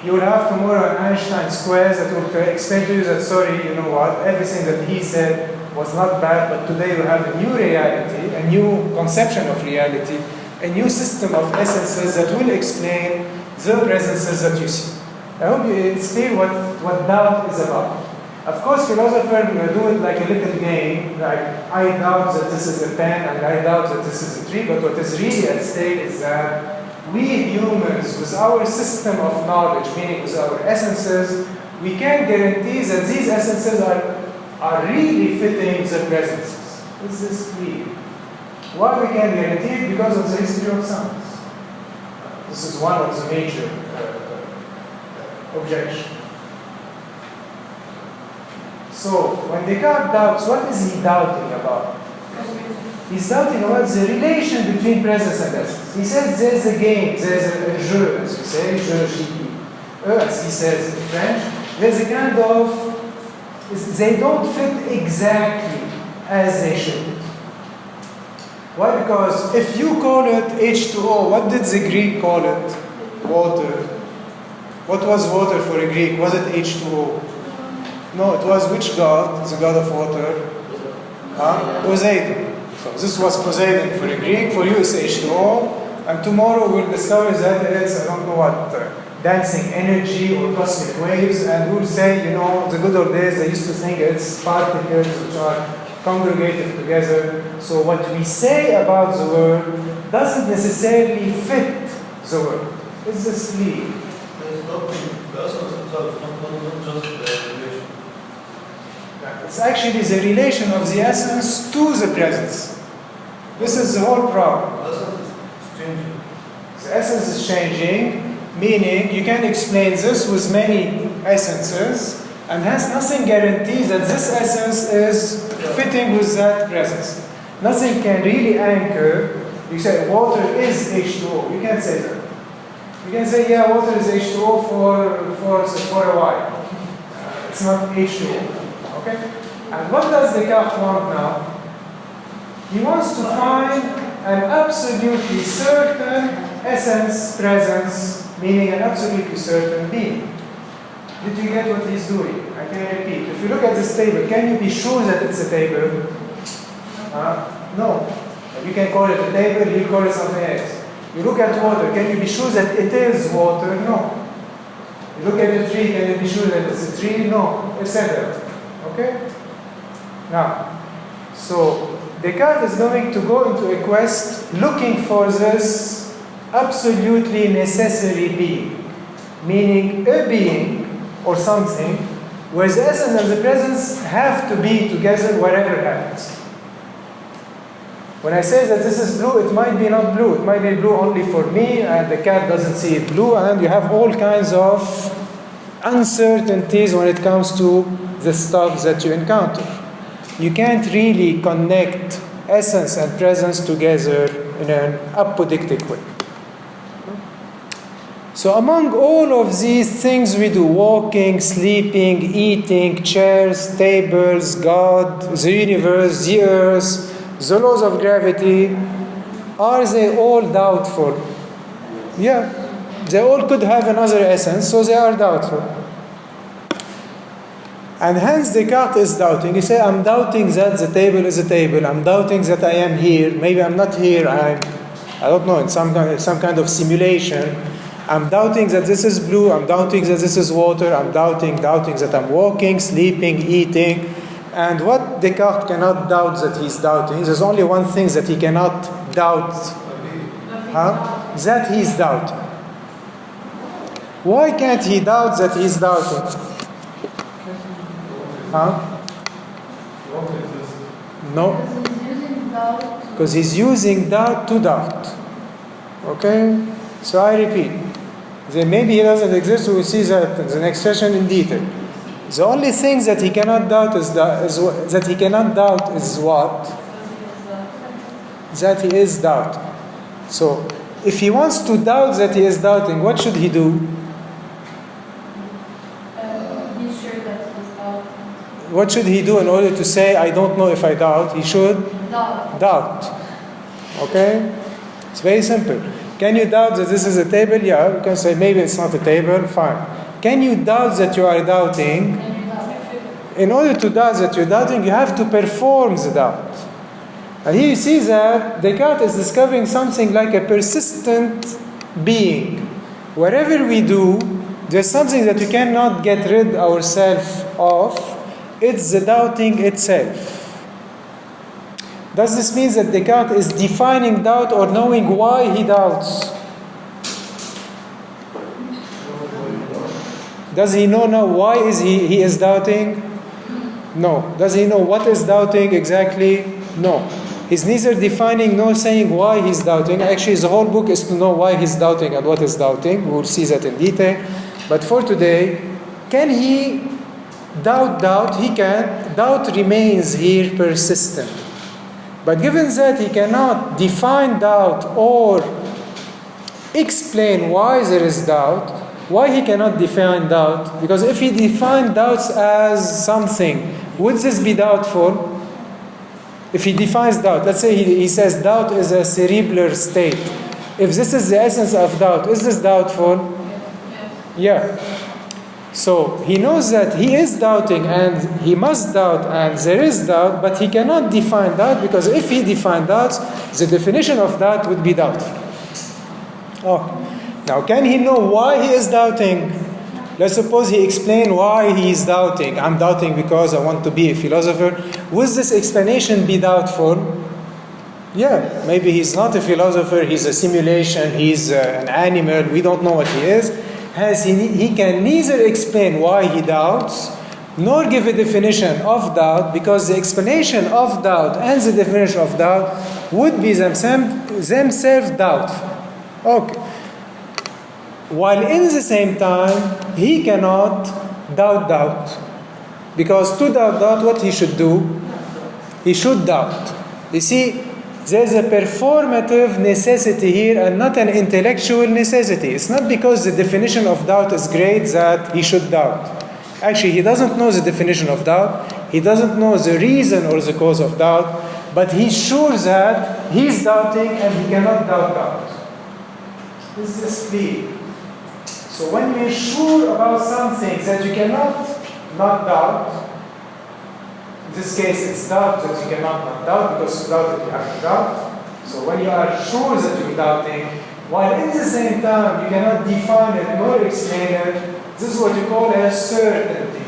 You will have tomorrow an Einstein squares that will explain to you that, sorry, you know what, everything that he said was not bad, but today we have a new reality, a new conception of reality, a new system of essences that will explain the presences that you see. I hope it's clear what doubt is about. Of course, philosophers will do it like a little game, like I doubt that this is a pen and I doubt that this is a tree, but what is really at stake is that we humans, with our system of knowledge, meaning with our essences, we can guarantee that these essences are really fitting the presences. This is clear. Why we can guarantee it? Because of the history of science. This is one of the major objections. So, when Descartes doubts, what is he doubting about? He's doubting about the relation between presence and essence. He says there's a game, there's a jeu, as we say, jeu, as he says in French. There's a kind of, they don't fit exactly as they should. Why? Because if you call it H2O, what did the Greek call it? Water. What was water for a Greek? Was it H2O? No, it was which god? The god of water? Poseidon. So this was Poseidon for a Greek, for you it's H2O, and tomorrow we'll discover that it's, I don't know what, dancing energy or cosmic waves, and we'll say, you know, the good old days, they used to think it's particles which are congregated together. So what we say about the world doesn't necessarily fit the world. It's just leave. It's not the essence itself, not just the relation. It's actually the relation of the essence to the presence. This is the whole problem. The essence is changing. The essence is changing, meaning you can explain this with many essences, and hence nothing guarantees that this essence is fitting with that presence. Nothing can really anchor. You say water is H2O. You can't say that. You can say, yeah, water is H2O for a while. It's not H2O. Okay? And what does Descartes want now? He wants to find an absolutely certain essence, presence, meaning an absolutely certain being. Did you get what he's doing? I can repeat. If you look at this table, can you be sure that it's a table? No. You can call it a table, you call it something else. You look at water, can you be sure that it is water? No. You look at a tree, can you be sure that it's a tree? No, etc. Okay? Now, so Descartes is going to go into a quest looking for this absolutely necessary being, meaning a being or something where the essence and the presence have to be together whatever happens. When I say that this is blue, it might be not blue. It might be blue only for me, and the cat doesn't see it blue, and you have all kinds of uncertainties when it comes to the stuff that you encounter. You can't really connect essence and presence together in an apodeictic way. So among all of these things we do, walking, sleeping, eating, chairs, tables, God, the universe, the earth, the laws of gravity, are they all doubtful? Yeah, they all could have another essence, so they are doubtful. And hence Descartes is doubting. He says, I'm doubting that the table is a table. I'm doubting that I am here. Maybe I'm not here. I don't know, in some kind of simulation. I'm doubting that this is blue. I'm doubting that this is water. I'm doubting that I'm walking, sleeping, eating. And what Descartes cannot doubt that he's doubting, there's only one thing that he cannot doubt. That he's doubting. Why can't he doubt that he's doubting? No. Because he's using doubt to doubt. Okay? So I repeat. Then maybe he doesn't exist, we will see that in the next session in detail. The only thing that he cannot doubt is what? That he is doubting. So, if he wants to doubt that he is doubting, what should he do? Be sure that he's doubting. What should he do in order to say, I don't know if I doubt? He should doubt. Okay? It's very simple. Can you doubt that this is a table? Yeah, you can say maybe it's not a table, fine. Can you doubt that you are doubting? In order to doubt that you're doubting, you have to perform the doubt. And here you see that Descartes is discovering something like a persistent being. Whatever we do, there's something that we cannot get rid ourselves of. It's the doubting itself. Does this mean that Descartes is defining doubt or knowing why he doubts? Does he know now why he is doubting? No. Does he know what is doubting exactly? No. He's neither defining nor saying why he's doubting. Actually, the whole book is to know why he's doubting and what is doubting. We'll see that in detail. But for today, can he doubt? He can. Doubt remains here persistent. But given that he cannot define doubt or explain why there is doubt, why he cannot define doubt? Because if he defined doubts as something, would this be doubtful? If he defines doubt, let's say he says doubt is a cerebral state. If this is the essence of doubt, is this doubtful? Yeah. So he knows that he is doubting and he must doubt and there is doubt, but he cannot define doubt because if he defined doubts, the definition of doubt would be doubtful. Oh. Now can he know why he is doubting? Let's suppose he explained why he is doubting. I'm doubting because I want to be a philosopher. Would this explanation be doubtful? Yeah, maybe he's not a philosopher, he's a simulation, he's an animal, we don't know what he is. He can neither explain why he doubts, nor give a definition of doubt, because the explanation of doubt and the definition of doubt would be themselves doubtful. Okay. While in the same time, he cannot doubt. Because to doubt, what he should do? He should doubt. You see, there's a performative necessity here and not an intellectual necessity. It's not because the definition of doubt is great that he should doubt. Actually, he doesn't know the definition of doubt. He doesn't know the reason or the cause of doubt. But he's sure that he's doubting and he cannot doubt. This is clear. So when you're sure about something that you cannot not doubt, in this case it's doubt that you cannot not doubt, because to doubt it you have to doubt. So when you are sure that you're doubting, while at the same time you cannot define it nor explain it, this is what you call a certainty.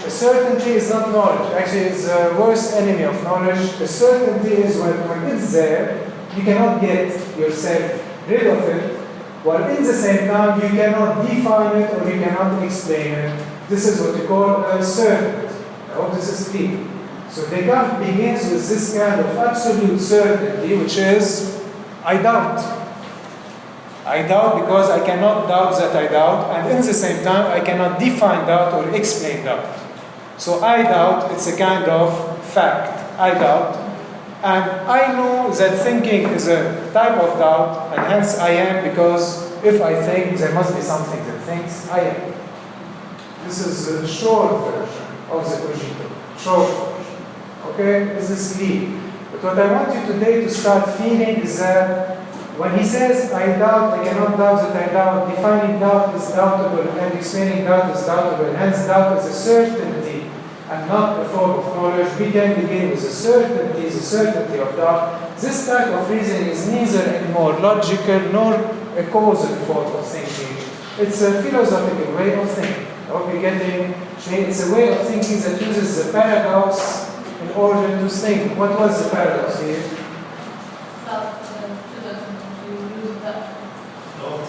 A certainty is not knowledge. Actually, it's the worst enemy of knowledge. A certainty is when it's there, you cannot get yourself rid of it, while in the same time you cannot define it or you cannot explain it. This is what you call a certainty. I hope this is clear. So Descartes begins with this kind of absolute certainty, which is, I doubt. I doubt because I cannot doubt that I doubt, and in the same time I cannot define doubt or explain doubt. So I doubt, it's a kind of fact. I doubt. And I know that thinking is a type of doubt, and hence I am, because if I think, there must be something that thinks, I am. This is a short version of the cogito. Short version. Okay? This is clear. But what I want you today to start feeling is that when he says, I doubt, I cannot doubt that I doubt, defining doubt is doubtable, and explaining doubt is doubtable, hence doubt is a certainty and not a form of knowledge, we can begin with the certainty of doubt. This type of reasoning is neither anymore logical nor a causal form of thinking. It's a philosophical way of thinking. I hope you're getting, it's a way of thinking that uses the paradox in order to think. What was the paradox here?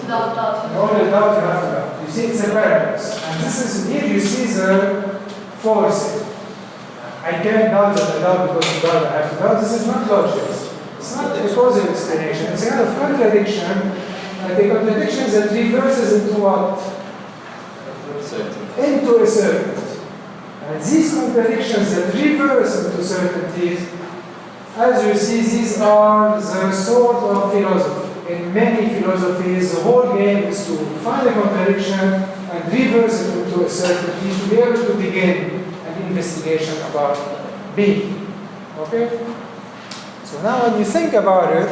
In order to doubt, you have to doubt. You see, it's a paradox. And this is, here you see the force. I can't doubt that I doubt because you doubt I have to doubt. This is not logic. It's not a causal explanation. It's a kind of contradiction. And the contradiction that reverses into what? Into a certainty. And these contradictions that reverse into certainties, as you see, these are the sort of philosophy. In many philosophies, the whole game is to find a contradiction and reverse it into a certainty to be able to begin an investigation about being. Okay? So now when you think about it,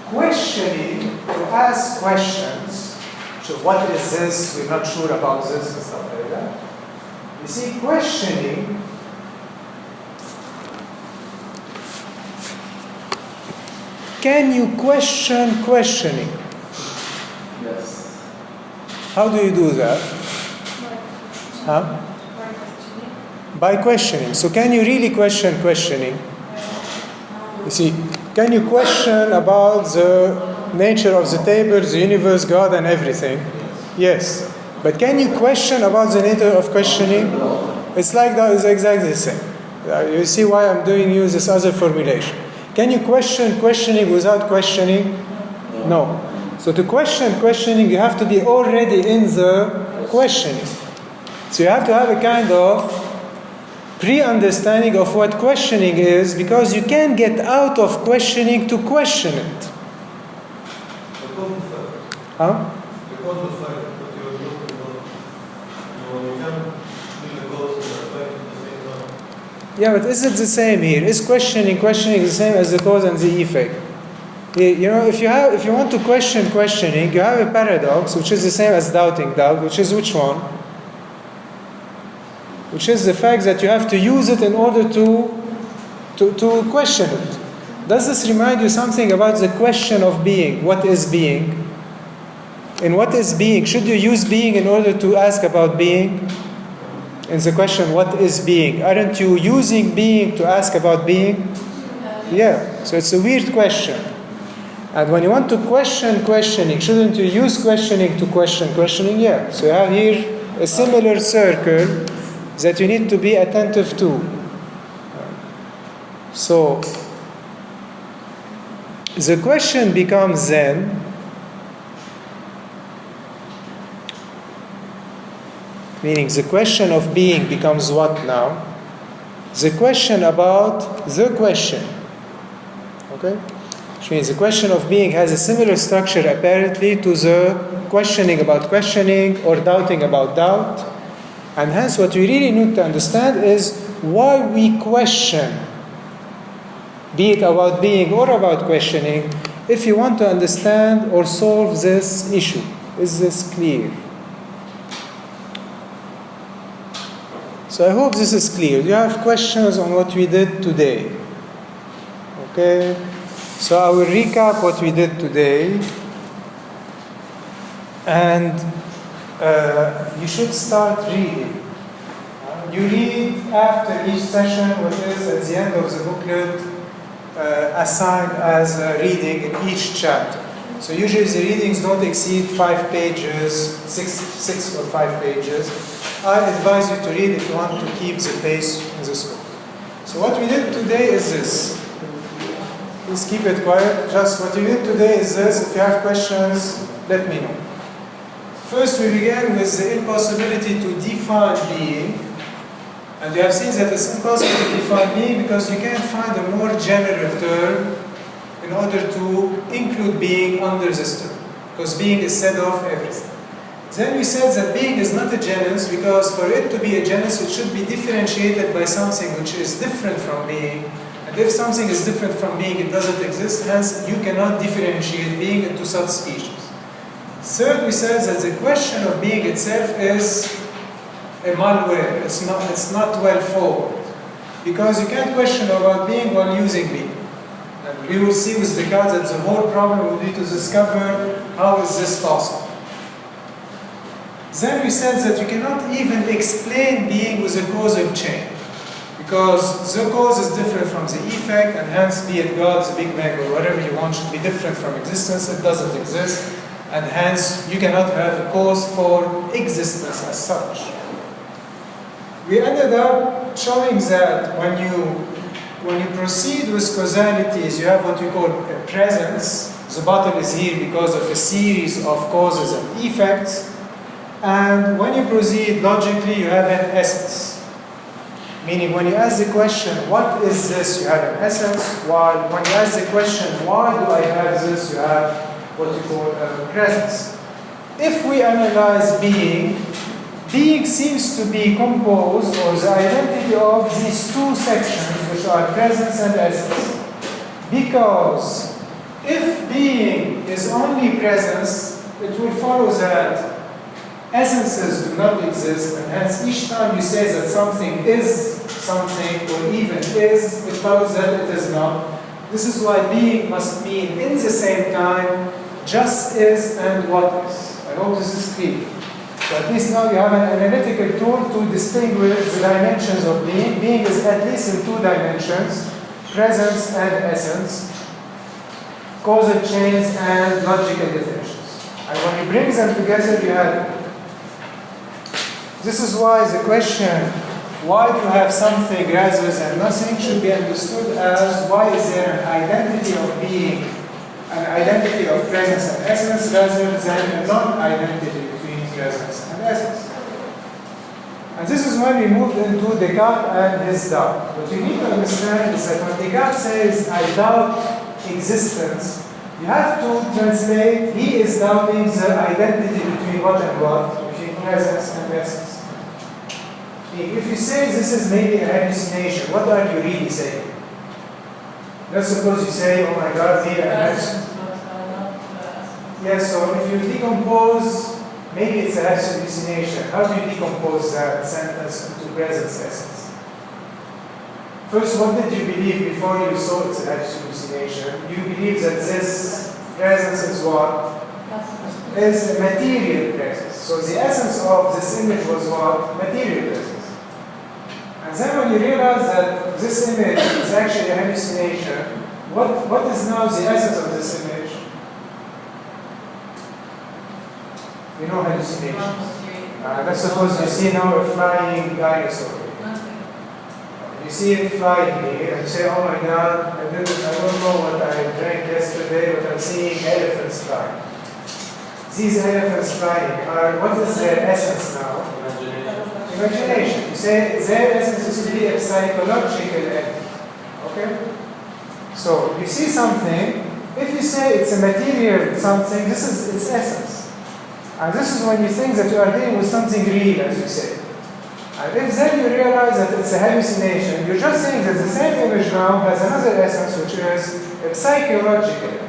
questioning, to ask questions, so what is this, we're not sure about this and stuff like that. You see, questioning can you question questioning? Yes. How do you do that? Huh? By questioning. So can you really question questioning? You see, can you question about the nature of the table, the universe, God, and everything? Yes. But can you question about the nature of questioning? It's like that is exactly the same. You see why I'm doing use this other formulation. Can you question questioning without questioning? No. So to question questioning, you have to be already in the questioning. So you have to have a kind of pre-understanding of what questioning is, because you can't get out of questioning to question it. Huh? Because of the fact that you are looking about, you can be the cause and the effect at the same time. Yeah, but is it the same here? Is questioning the same as the cause and the effect? You know, if you want to question questioning, you have a paradox, which is the same as doubting doubt, which is which one? Which is the fact that you have to use it in order to question it. Does this remind you something about the question of being? What is being? In what is being? Should you use being in order to ask about being? In the question, what is being? Aren't you using being to ask about being? Yeah, so it's a weird question. And when you want to question questioning, shouldn't you use questioning to question questioning? Yeah, so you have here a similar circle that you need to be attentive to. So, the question becomes then, meaning the question of being becomes what now? The question about the question. Okay? Which means the question of being has a similar structure apparently to the questioning about questioning or doubting about doubt. And hence what we really need to understand is why we question, be it about being or about questioning, if you want to understand or solve this issue. Is this clear? So I hope this is clear. Do you have questions on what we did today? Okay. So I will recap what we did today. And you should start reading. You read after each session, what is at the end of the booklet assigned as a reading in each chapter. So usually the readings don't exceed 5 pages, 6 or 5 pages. I advise you to read if you want to keep the pace in this book. So what we did today is this. Please keep it quiet. Just what we did today is this. If you have questions, let me know. First, we began with the impossibility to define being. And you have seen that it's impossible to define being because you can't find a more general term in order to include being under this term. Because being is set off everything. Then we said that being is not a genus because for it to be a genus, it should be differentiated by something which is different from being. And if something is different from being, it doesn't exist. Hence, you cannot differentiate being into subspecies. Third, we said that the question of being itself is a malware. It's not well forward. Because you can't question about being while using being. And we will see with Descartes that the whole problem will be to discover how is this possible. Then we said that you cannot even explain being with a causal chain. Because the cause is different from the effect, and hence, be it God, the Big Bang, or whatever you want, should be different from existence. It doesn't exist. And hence, you cannot have a cause for existence as such. We ended up showing that when you proceed with causalities, you have what we call a presence. The bottle is here because of a series of causes and effects. And when you proceed logically, you have an essence. Meaning, when you ask the question, what is this, you have an essence. While when you ask the question, why do I have this, you have what you call a presence. If we analyze being seems to be composed, or the identity of these two sections, which are presence and essence. Because if being is only presence, it will follow that essences do not exist, and hence each time you say that something is something, or even is, it follows that it is not. This is why being must mean in the same time just is and what is. I hope this is clear. So at least now you have an analytical tool to distinguish the dimensions of being. Being is at least in 2 dimensions, presence and essence, causal chains and logical definitions. And when you bring them together, you have. This is why the question, why do you have something rather than nothing, should be understood as why is there an identity of being an identity of presence and essence rather than a non-identity between presence and essence. And this is when we moved into Descartes and his doubt. What you need to understand is that when Descartes says, I doubt existence, you have to translate, he is doubting the identity between what and what, between presence and essence. If you say this is maybe a hallucination, what are you really saying? Let's suppose you say, oh my God, here I Present, but not essence. Yes, so if you decompose, maybe it's a hallucination. How do you decompose that sentence into present essence? First, what did you believe before you saw it's a hallucination? You believe that this presence is what? Essence. Is a material presence. So the essence of this image was what? Material presence. And then when you realize that this image is actually a hallucination, what is now the essence of this image? You know hallucinations. Let's suppose you see now a flying dinosaur. Nothing. You see it flying here and you say, oh my God, I don't know what I drank yesterday, but I'm seeing elephants flying. These elephants flying are, what is their essence now? Imagination. You say their essence is to be a psychological entity. Okay? So you see something, if you say it's a material something, this is its essence. And this is when you think that you are dealing with something real, as you say. And if then you realize that it's a hallucination, you're just saying that the same image now has another essence, which is a psychological entity.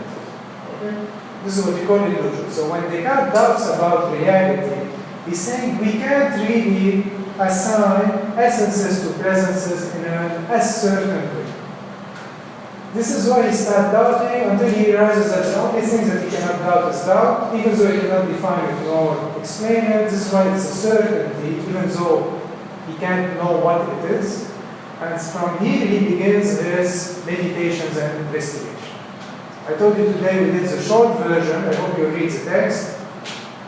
Okay? This is what we call illusion. So when Descartes doubts about reality, he's saying we can't really assign essences to presences in a certain way. This is why he starts doubting until he realizes that the only thing that he cannot doubt is doubt, even though he cannot define it nor explain it. This is why it's a certainty, even though he can't know what it is. And from here he begins his meditations and investigation. I told you today we did the short version. I hope you read the text.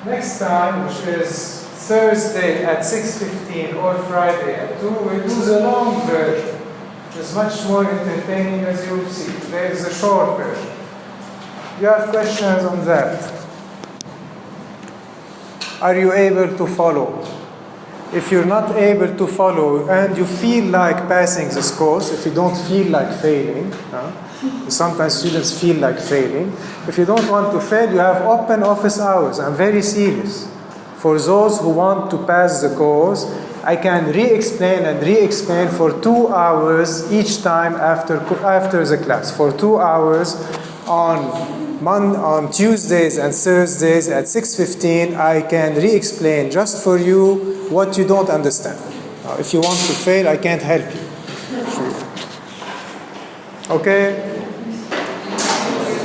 Next time, which is Thursday at 6:15 or Friday at 2, we'll do the long version, which is much more entertaining, as you will see. There is a short version. You have questions on that? Are you able to follow? If you're not able to follow and you feel like passing this course, if you don't feel like failing, sometimes students feel like failing. If you don't want to fail, you have open office hours. I'm very serious. For those who want to pass the course, I can re-explain and re-explain for 2 hours each time after the class. For 2 hours on Tuesdays and Thursdays at 6:15, I can re-explain just for you what you don't understand. If you want to fail, I can't help you. Okay?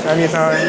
Anytime.